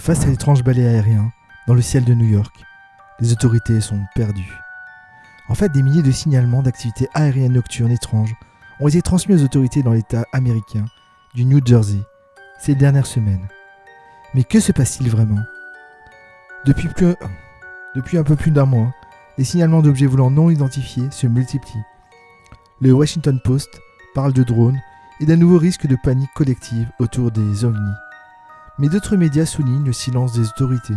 Face à l'étrange balai aérien dans le ciel de New York, les autorités sont perdues. En fait, des milliers de signalements d'activités aériennes nocturnes étranges ont été transmis aux autorités dans l'État américain du New Jersey ces dernières semaines. Mais que se passe-t-il vraiment ? Depuis un peu plus d'un mois, les signalements d'objets volants non identifiés se multiplient. Le Washington Post parle de drones et d'un nouveau risque de panique collective autour des ovnis. Mais d'autres médias soulignent le silence des autorités,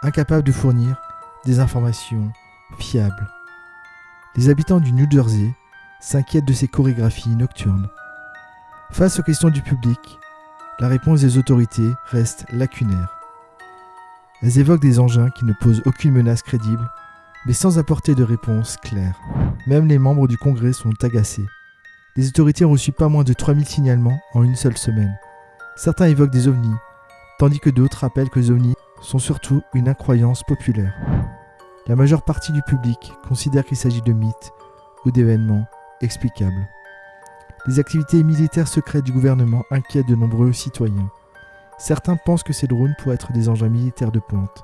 incapables de fournir des informations fiables. Les habitants du New Jersey s'inquiètent de ces chorégraphies nocturnes. Face aux questions du public, la réponse des autorités reste lacunaire. Elles évoquent des engins qui ne posent aucune menace crédible, mais sans apporter de réponse claire. Même les membres du Congrès sont agacés. Les autorités ont reçu pas moins de 3000 signalements en une seule semaine. Certains évoquent des ovnis, tandis que d'autres rappellent que les ovnis sont surtout une incroyance populaire. La majeure partie du public considère qu'il s'agit de mythes ou d'événements explicables. Les activités militaires secrètes du gouvernement inquiètent de nombreux citoyens. Certains pensent que ces drones pourraient être des engins militaires de pointe.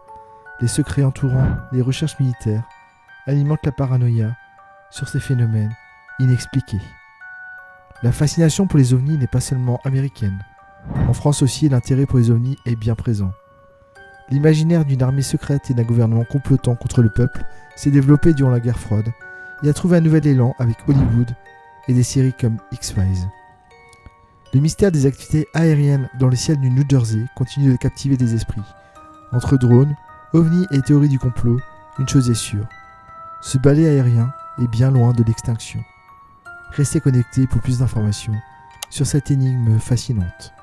Les secrets entourant les recherches militaires alimentent la paranoïa sur ces phénomènes inexpliqués. La fascination pour les ovnis n'est pas seulement américaine. En France aussi, l'intérêt pour les ovnis est bien présent. L'imaginaire d'une armée secrète et d'un gouvernement complotant contre le peuple s'est développé durant la guerre froide et a trouvé un nouvel élan avec Hollywood et des séries comme X-Files. Le mystère des activités aériennes dans le ciel du New Jersey continue de captiver les esprits. Entre drones, ovnis et théories du complot, une chose est sûre. Ce balai aérien est bien loin de l'extinction. Restez connectés pour plus d'informations sur cette énigme fascinante.